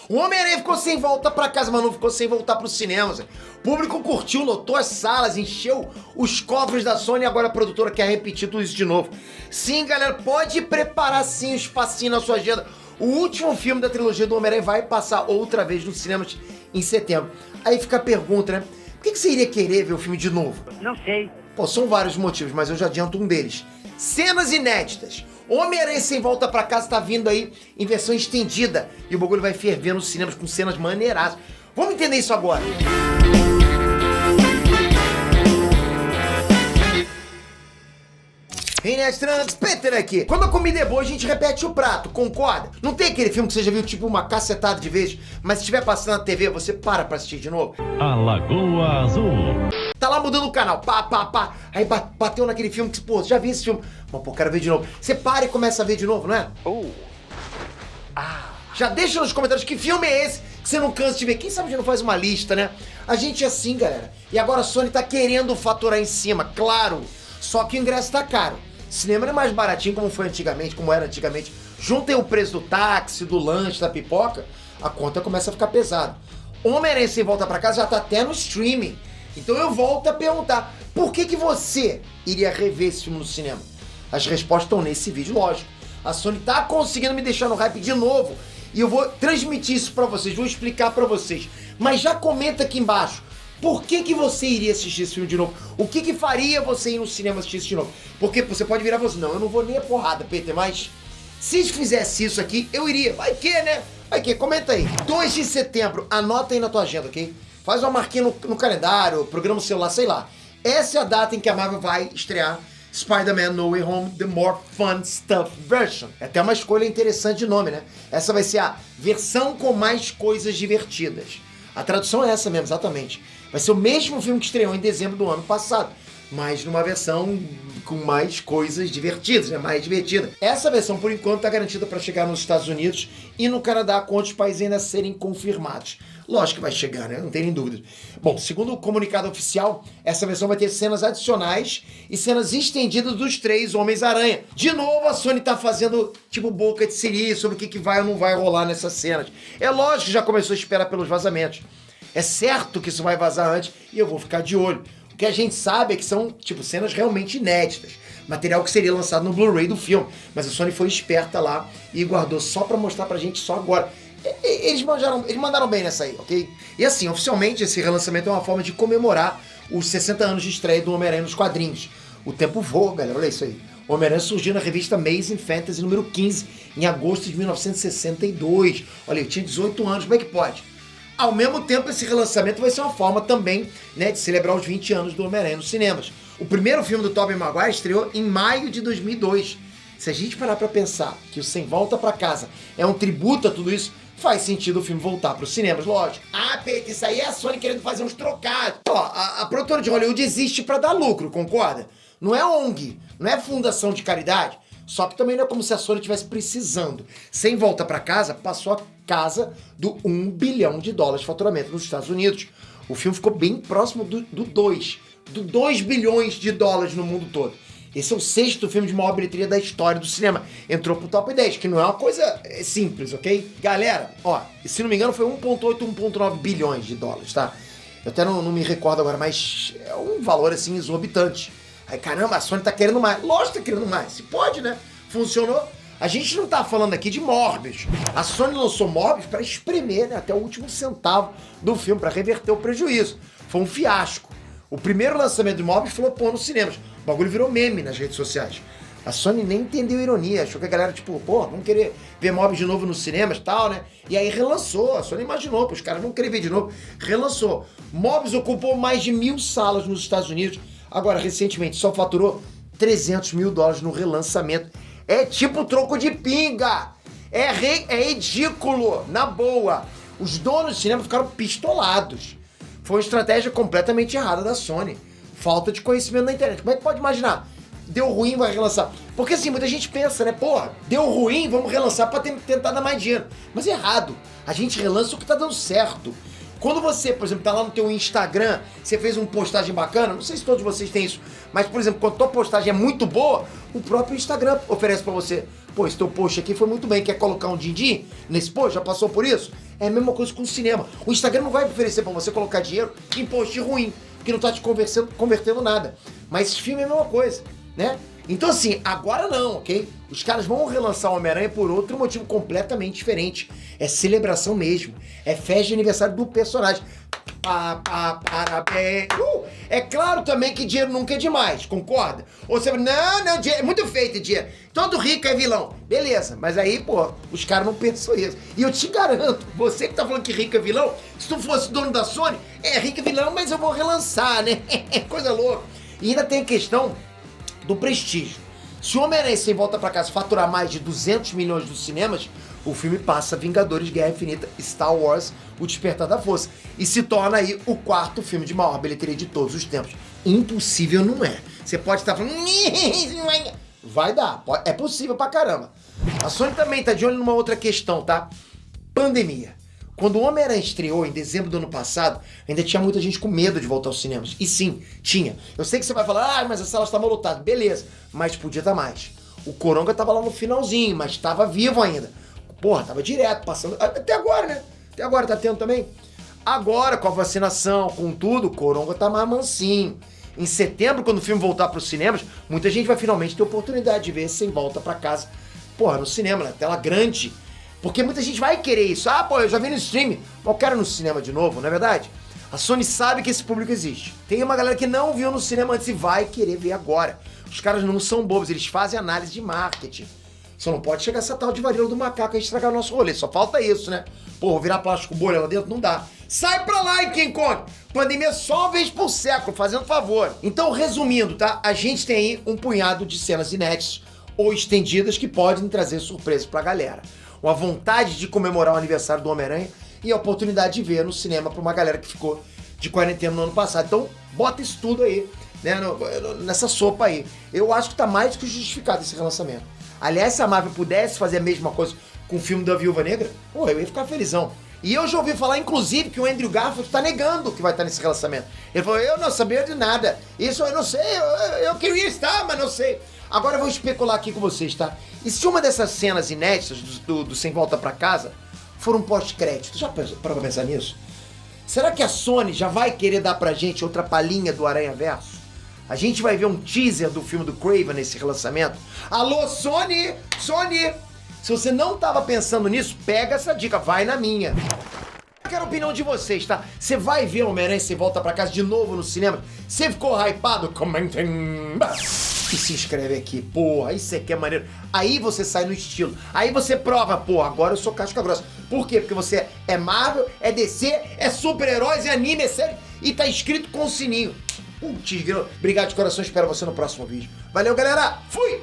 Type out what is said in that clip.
O Homem-Aranha ficou sem volta pra casa, mas não ficou sem voltar pros cinemas. O público curtiu, lotou as salas, encheu os cofres da Sony e agora a produtora quer repetir tudo isso de novo. Sim, galera, pode preparar sim o espacinho na sua agenda. O último filme da trilogia do Homem-Aranha vai passar outra vez nos cinemas em setembro. Aí fica a pergunta, né? Por que você iria querer ver o filme de novo? Não sei. Pô, são vários motivos, mas eu já adianto um deles. Cenas inéditas. Homem-Aranha Sem Volta Pra Casa tá vindo aí em versão estendida. E o bagulho vai ferver nos cinemas com cenas maneiradas. Vamos entender isso agora. Hey, Nerd Trunks, Peter aqui. Quando a comida é boa, a gente repete o prato, concorda? Não tem aquele filme que você já viu tipo uma cacetada de vezes, mas se estiver passando na TV, você para pra assistir de novo? A Lagoa Azul. Tá lá mudando o canal, pá. Aí bateu naquele filme que, pô, já vi esse filme. Mas, pô, quero ver de novo. Você para e começa a ver de novo, não é? Já deixa nos comentários que filme é esse que você não cansa de ver. Quem sabe a gente não faz uma lista, né? A gente é assim, galera. E agora a Sony tá querendo faturar em cima, claro. Só que o ingresso tá caro. Cinema não é mais baratinho como foi antigamente, como era antigamente. Juntem o preço do táxi, do lanche, da pipoca, a conta começa a ficar pesada. Homem-Aranha Sem Volta Pra Casa já tá até no streaming. Então eu volto a perguntar, por que você iria rever esse filme no cinema? As respostas estão nesse vídeo, lógico. A Sony tá conseguindo me deixar no hype de novo. E eu vou transmitir isso pra vocês, vou explicar pra vocês. Mas já comenta aqui embaixo. Por que você iria assistir esse filme de novo? O que faria você ir no cinema assistir isso de novo? Porque você pode virar e falar assim, não, eu não vou nem a porrada, Peter, mas se fizesse isso aqui, eu iria. Vai que, né? Vai que, comenta aí. 2 de setembro, anota aí na tua agenda, ok? Faz uma marquinha no calendário, programa o celular, sei lá. Essa é a data em que a Marvel vai estrear Spider-Man No Way Home, The More Fun Stuff Version. É até uma escolha interessante de nome, né? Essa vai ser a versão com mais coisas divertidas. A tradução é essa mesmo, exatamente. Vai ser o mesmo filme que estreou em dezembro do ano passado, mas numa versão com mais coisas divertidas, né? Mais divertida. Essa versão, por enquanto, está garantida para chegar nos Estados Unidos e no Canadá, com outros países ainda serem confirmados. Lógico que vai chegar, né? Não tem nem dúvida. Bom, segundo o comunicado oficial, essa versão vai ter cenas adicionais e cenas estendidas dos 3 Homens-Aranha. De novo, a Sony tá fazendo tipo boca de siri sobre o que vai ou não vai rolar nessas cenas. É lógico que já começou a esperar pelos vazamentos. É certo que isso vai vazar antes e eu vou ficar de olho. O que a gente sabe é que são, tipo, cenas realmente inéditas. Material que seria lançado no Blu-ray do filme. Mas a Sony foi esperta lá e guardou só pra mostrar pra gente só agora. Eles mandaram bem nessa aí, ok? E assim, oficialmente, esse relançamento é uma forma de comemorar os 60 anos de estreia do Homem-Aranha nos quadrinhos. O tempo voa, galera, olha isso aí. O Homem-Aranha surgiu na revista Amazing Fantasy número 15, em agosto de 1962. Olha, eu tinha 18 anos, como é que pode? Ao mesmo tempo, esse relançamento vai ser uma forma também, né, de celebrar os 20 anos do Homem-Aranha nos cinemas. O primeiro filme do Tobey Maguire estreou em maio de 2002. Se a gente parar pra pensar que o Sem Volta Pra Casa é um tributo a tudo isso, faz sentido o filme voltar pros cinemas, lógico. Ah, Peter, isso aí é a Sony querendo fazer uns trocados. Ó, a produtora de Hollywood existe pra dar lucro, concorda? Não é ONG, não é fundação de caridade. Só que também não é como se a Sony estivesse precisando. Sem Volta Pra Casa, passou a casa do $1 bilhão de faturamento nos Estados Unidos. O filme ficou bem próximo do 2 bilhões de dólares no mundo todo. Esse é o 6º filme de maior bilheteria da história do cinema. Entrou pro top 10, que não é uma coisa simples, ok? Galera, ó, se não me engano foi 1,8, 1,9 bilhões de dólares, tá? Eu até não me recordo agora, mas é um valor assim exorbitante. Aí, caramba, a Sony tá querendo mais. Lógico que tá querendo mais. Se pode, né? Funcionou. A gente não tá falando aqui de Morbius. A Sony lançou Morbius pra espremer, né, até o último centavo do filme, pra reverter o prejuízo. Foi um fiasco. O primeiro lançamento de Morbius flopou nos cinemas. O bagulho virou meme nas redes sociais. A Sony nem entendeu a ironia. Achou que a galera, tipo, pô, vamos querer ver Morbius de novo nos cinemas e tal, né? E aí relançou. A Sony imaginou, pô, os caras vão querer ver de novo. Relançou. Morbius ocupou mais de 1.000 salas nos Estados Unidos. Agora, recentemente, só faturou $300 mil no relançamento. É tipo troco de pinga. É ridículo, na boa. Os donos do cinema ficaram pistolados. Foi uma estratégia completamente errada da Sony. Falta de conhecimento na internet. Como é que pode imaginar? Deu ruim, vai relançar. Porque assim, muita gente pensa, né? Porra, deu ruim, vamos relançar pra tentar dar mais dinheiro. Mas é errado. A gente relança o que tá dando certo. Quando você, por exemplo, tá lá no teu Instagram, você fez uma postagem bacana, não sei se todos vocês têm isso, mas, por exemplo, quando a tua postagem é muito boa, o próprio Instagram oferece pra você, pô, esse teu post aqui foi muito bem, quer colocar um din-din nesse post? Já passou por isso? É a mesma coisa com o cinema. O Instagram não vai oferecer pra você colocar dinheiro em post ruim, que não tá te convertendo nada. Mas esse filme é a mesma coisa, né? Então assim, agora não, ok? Os caras vão relançar o Homem-Aranha por outro motivo completamente diferente. É celebração mesmo. É festa de aniversário do personagem. Parabéns. É claro também que dinheiro nunca é demais, concorda? Ou você não, dinheiro é muito feito dinheiro. Todo rico é vilão. Beleza, mas aí, pô, os caras não pensam isso. E eu te garanto, você que tá falando que rico é vilão, se tu fosse dono da Sony, rico é vilão, mas eu vou relançar, né? Coisa louca. E ainda tem a questão do prestígio. Se o Homem-Aranha Sem Volta Pra Casa faturar mais de 200 milhões nos cinemas, o filme passa Vingadores, Guerra Infinita, Star Wars, O Despertar da Força, e se torna aí o quarto filme de maior bilheteria de todos os tempos. Impossível não é. Você pode estar falando... Vai dar, é possível pra caramba. A Sony também tá de olho numa outra questão, tá? Pandemia. Quando o Homem-Aranha estreou em dezembro do ano passado, ainda tinha muita gente com medo de voltar aos cinemas. E sim, tinha. Eu sei que você vai falar, mas as salas estavam lotadas. Beleza, mas podia estar mais. O Coronga tava lá no finalzinho, mas estava vivo ainda. Porra, tava direto, passando... Até agora, né? Até agora tá tendo também. Agora, com a vacinação, com tudo, o Coronga tá mais mansinho. Em setembro, quando o filme voltar pros cinemas, muita gente vai finalmente ter oportunidade de ver Sem Volta Pra Casa. Porra, no cinema, na tela grande. Porque muita gente vai querer isso. Ah, pô, eu já vi no streaming, mas eu quero no cinema de novo, não é verdade? A Sony sabe que esse público existe. Tem uma galera que não viu no cinema antes e vai querer ver agora. Os caras não são bobos, eles fazem análise de marketing. Só não pode chegar essa tal de varíola do macaco e estragar o nosso rolê. Só falta isso, né? Pô, virar plástico bolha lá dentro não dá. Sai pra lá, hein, King Kong! Pandemia só uma vez por século, fazendo favor. Então, resumindo, tá? A gente tem aí um punhado de cenas inéditas ou estendidas que podem trazer surpresa pra galera. Uma vontade de comemorar o aniversário do Homem-Aranha e a oportunidade de ver no cinema pra uma galera que ficou de quarentena no ano passado. Então, bota isso tudo aí, né, nessa sopa aí. Eu acho que tá mais do que justificado esse relançamento. Aliás, se a Marvel pudesse fazer a mesma coisa com o filme da Viúva Negra, pô, eu ia ficar felizão. E eu já ouvi falar, inclusive, que o Andrew Garfield tá negando que vai estar nesse relançamento. Ele falou, eu não sabia de nada. Isso eu não sei, eu queria estar, mas não sei. Agora eu vou especular aqui com vocês, tá? E se uma dessas cenas inéditas do Sem Volta Pra Casa for um pós-crédito? Já parou pra pensar nisso? Será que a Sony já vai querer dar pra gente outra palhinha do Aranhaverso? A gente vai ver um teaser do filme do Craven nesse relançamento? Alô, Sony! Sony! Se você não tava pensando nisso, pega essa dica, vai na minha. Eu quero a opinião de vocês, tá? Você vai ver o Homem-Aranha Sem Volta Pra Casa de novo no cinema? Você ficou hypado? Comentem! E se inscreve aqui, porra, isso aqui é maneiro. Aí você sai no estilo. Aí você prova, porra, agora eu sou casca grossa. Por quê? Porque você é Marvel, é DC, é super-heróis, é anime, é série e tá inscrito com o sininho. Putz, obrigado de coração, espero você no próximo vídeo. Valeu, galera! Fui!